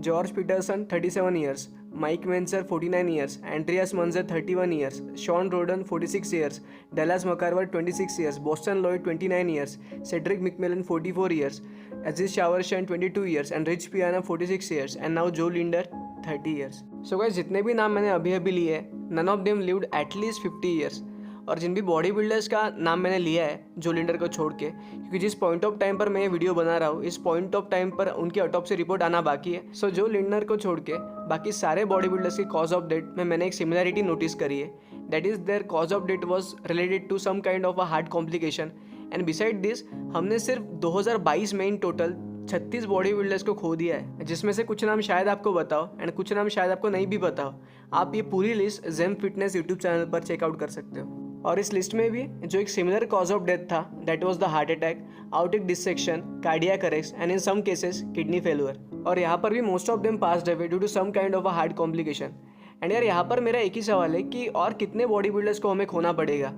George Peterson 37 years, Mike Menzer 49 years, Andreas Munzer 31 years, Sean Roden 46 years, Dallas McCarver 26 years, Boston Lloyd 29 years, Cedric McMillan 44 years, Aziz Shawarshan 22 years, and Rich Piana 46 years, and now Joe Linder 30 years. So guys, जितने भी नाम मैंने अभी लिए हैं, none of them lived at least 50 years. और जिन भी body builders का नाम मैंने लिया है जो लिंडर को छोड़ के, क्योंकि जिस पॉइंट ऑफ टाइम पर मैं ये वीडियो बना रहा हूँ, इस पॉइंट ऑफ टाइम पर उनकी ऑटोप्सी रिपोर्ट आना बाकी है. सो जो लिंडर को छोड़ के बाकी सारे बॉडी बिल्डर्स की कॉज ऑफ डेथ में मैंने एक सिमिलरिटी नोटिस करी है. That is their cause of death was related to some kind of a heart complication. And beside this हमने सिर्फ 2022 में इन टोटल 36 बॉडी बिल्डर्स को खो दिया है, जिसमें से कुछ नाम शायद आपको बताओ एंड कुछ नाम शायद आपको नहीं भी बताओ. आप ये पूरी list gem fitness YouTube channel पर चेकआउट कर सकते हो. और इस लिस्ट में भी जो एक सिमिलर कॉज ऑफ डेथ था, that was the heart attack, aortic dissection, cardiac arrest and in some cases kidney failure. और यहाँ पर भी most of them passed away due to some kind of a heart complication. And यार यहाँ पर मेरा एक ही सवाल है कि और कितने बॉडी बिल्डर्स को हमें खोना पड़ेगा.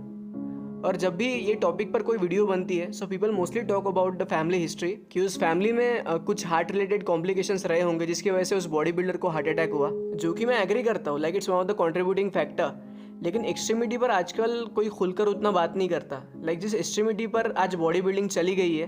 और जब भी ये टॉपिक पर कोई वीडियो बनती है, so people mostly talk about the family history, कि उस फैमिली में कुछ हार्ट रिलेटेड कॉम्प्लिकेशंस रहे होंगे जिसकी वजह से उस बॉडी बिल्डर को हार्ट अटैक हुआ, जो कि मैं एग्री करता हूँ, like it's one of the contributing factor. लेकिन एक्सट्रीमिटी पर आजकल कोई खुलकर उतना बात नहीं करता. लाइक जिस एक्सट्रीमिटी पर आज बॉडी बिल्डिंग चली गई है,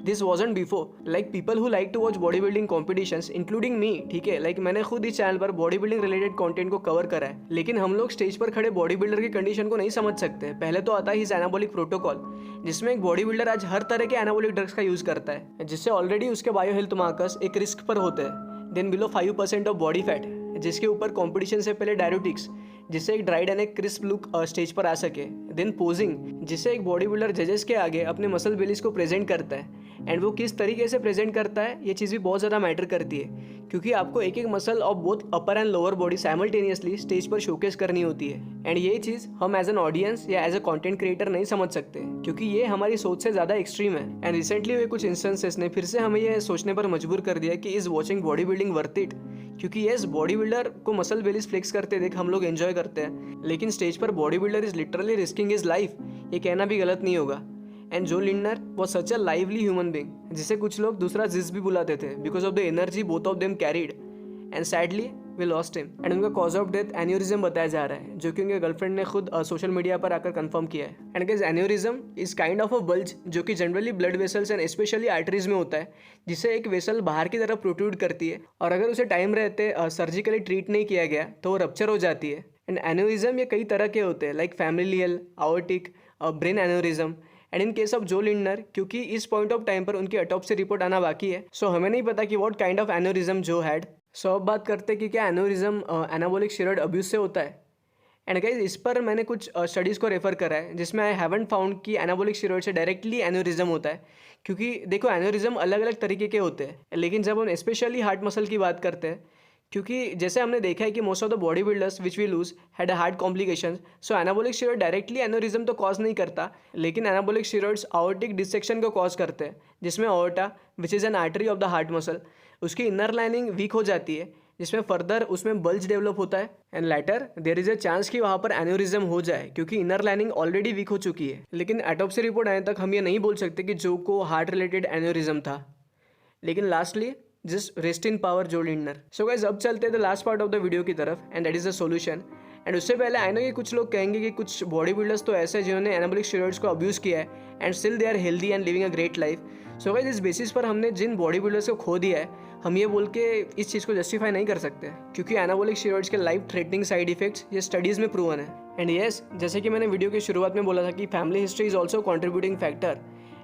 this wasn't before. Like people who like to watch body building competitions including me, ठीक है, लाइक मैंने खुद इस चैनल पर बॉडी बिल्डिंग रिलेटेड कंटेंट को कवर करा है. लेकिन हम लोग स्टेज पर खड़े बॉडी बिल्डर की कंडीशन को नहीं समझ सकते. पहले तो आता है हिज एनाबॉलिक प्रोटोकॉल, जिसमें एक बॉडी बिल्डर आज हर तरह के एनाबॉलिक ड्रग्स का यूज करता है, जिससे ऑलरेडी उसके बायो हेल्थ मार्कर्स एक रिस्क पर होते हैं. Then below 5% of body fat, जिसके ऊपर कॉम्पिटिशन से पहले डायरेटिक्स, जिससे एक ड्राइड एंड एक क्रिस्प लुक स्टेज पर आ सके. देन पोजिंग, जिससे एक बॉडी बिल्डर जजेस के आगे अपने मसल बेलीज को प्रेजेंट करता है. एंड वो किस तरीके से प्रेजेंट करता है, ये चीज़ भी बहुत ज़्यादा मैटर करती है, क्योंकि आपको एक एक muscle of both upper and lower body simultaneously stage पर शोकेस करनी होती है. एंड ये चीज़ हम एज एन ऑडियंस या एज अ कंटेंट क्रिएटर नहीं समझ सकते, क्योंकि ये हमारी सोच से ज़्यादा एक्सट्रीम है. एंड रिसेंटली हुए कुछ इंस्टेंसेस ने फिर से हमें ये सोचने पर मजबूर कर दिया कि is watching body building worth it. क्योंकि येस, बॉडी बिल्डर को मसल बेलीज फ्लेक्स करते देख हम लोग एंजॉय करते हैं, लेकिन स्टेज पर body builder is literally risking his life, ये कहना भी गलत नहीं होगा. एंड जो Linder was such a lively human being, जिसे कुछ लोग दूसरा जिस भी बुलाते थे, because of the energy both of them carried. And sadly we lost him. And उनका कॉज ऑफ डेथ एन्यूरिज्म बताया जा रहा है, जो कि उनके गर्लफ्रेंड ने खुद सोशल मीडिया पर आकर कंफर्म किया है. And guys, aneurysm is kind of a bulge जो कि generally blood vessels and specially arteries में होता है, जिससे एक वेसल बाहर की तरफ प्रोट्रूड करती है, और अगर उसे टाइम रहते सर्जिकली ट्रीट नहीं किया गया तो वो रप्चर हो जाती है. एंड एन्यूरिज्म ये कई तरह के होते हैं, like familial, aortic, brain aneurysm. And in case of जो लिंडर, क्योंकि इस पॉइंट ऑफ टाइम पर उनकी ऑटोप्सी रिपोर्ट आना बाकी है, सो हमें नहीं पता कि व्हाट काइंड ऑफ एन्यूरिज्म जो हैड. सो अब बात करते हैं कि क्या एन्यूरिज्म एनाबॉलिक स्टेरॉइड अब्यूज से होता है. एंड गाइस, इस पर मैंने कुछ स्टडीज़ को रेफर करा है, जिसमें आई हैवंट फाउंड कि एनाबॉलिक स्टेरॉइड से डायरेक्टली एन्यूरिज्म होता है. क्योंकि देखो, एन्यूरिज्म अलग अलग तरीके के होते हैं, लेकिन जब हम स्पेशली हार्ट मसल की बात करते हैं, क्योंकि जैसे हमने देखा है कि most of the body builders which we lose had heart complications, so anabolic steroid directly aneurysm तो कॉज नहीं करता, लेकिन एनाबॉलिक स्टेरॉइड्स आवर्टिक डिसेक्शन को कॉज करते हैं, जिसमें aorta which is an artery of the heart muscle, उसकी inner lining weak हो जाती है, जिसमें फर्दर उसमें बल्ज डेवलप होता है. And later there is a chance कि वहाँ पर एन्यूरिज्म हो जाए, क्योंकि इनर लाइनिंग ऑलरेडी वीक हो चुकी है. लेकिन ऑटोप्सी रिपोर्ट आने तक हम ये नहीं बोल सकते कि जो को हार्ट रिलेटेड एन्यूरिज्म था. लेकिन lastly just rest in power जो लिंडर. सो गाइस, अब चलते हैं the last part of the video की तरफ, and that is the solution. And उससे पहले आई नो कि कुछ लोग कहेंगे कि कुछ बॉडी बिल्डर्स तो ऐसे हैं जिन्होंने एनाबॉलिक स्टेरॉइड्स को अब्यूज़ किया है and still they are healthy and living a great life. So guys, इस बेसिस पर हमने जिन बॉडी बिल्डर्स को खो दिया है, हम ये बोल के इस चीज़ को जस्टिफाई नहीं कर सकते, क्योंकि एनाबॉलिक स्टेरॉइड्स के लाइफ थ्रेटनिंग साइड इफेक्ट्स ये स्टडीज़ में प्रूवन है. एंड येस, जैसे कि मैंने वीडियो की शुरुआत में बोला था कि family history is also contributing factor.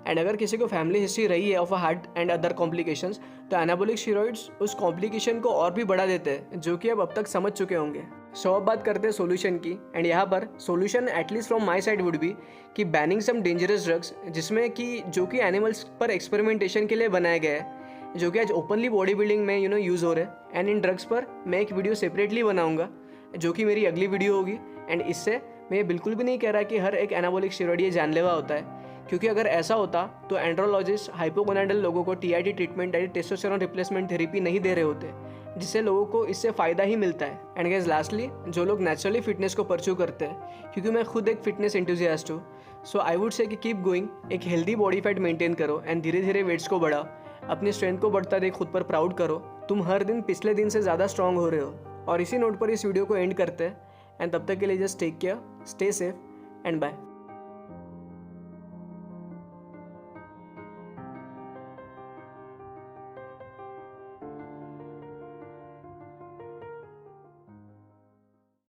And अगर किसी को फैमिली हिस्ट्री रही है of a heart and other complications, तो एनाबॉलिक स्टेरॉइड्स उस कॉम्प्लिकेशन को और भी बढ़ा देते हैं, जो कि अब तक समझ चुके होंगे. सो अब बात करते हैं सोल्यूशन की. एंड यहाँ पर solution at least from my side would be कि बैनिंग सम डेंजरस ड्रग्स, जिसमें कि जो कि एनिमल्स पर एक्सपेरिमेंटेशन के लिए बनाया गया है, जो कि आज ओपनली बॉडी बिल्डिंग में यूज़ हो रहे हैं. एंड इन ड्रग्स पर मैं एक वीडियो सेपरेटली बनाऊंगा, जो कि मेरी अगली वीडियो होगी. एंड इससे मैं ये बिल्कुल भी नहीं कह रहा कि हर एक एनाबॉलिक स्टेरॉइड ये जानलेवा होता है, क्योंकि अगर ऐसा होता तो एंड्रोलॉजिस्ट हाइपोगोनाडल लोगों को टीआईटी ट्रीटमेंट यानी टेस्टोस्टेरोन रिप्लेसमेंट थेरेपी नहीं दे रहे होते, जिससे लोगों को इससे फ़ायदा ही मिलता है. एंड गाइस, लास्टली जो लोग नेचुरली फिटनेस को परस्यू करते हैं, क्योंकि मैं खुद एक फिटनेस एंथुसियास्ट हूँ, सो आई वुड से कि कीप गोइंग, एक हेल्दी बॉडी फैट मेंटेन करो एंड धीरे धीरे वेट्स को बढ़ाओ, अपनी स्ट्रेंथ को बढ़ता देख खुद पर प्राउड करो, तुम हर दिन पिछले दिन से ज़्यादा स्ट्रांग हो रहे हो। और इसी नोट पर इस वीडियो को एंड करते हैं। एंड तब तक के लिए just take care, stay safe and bye.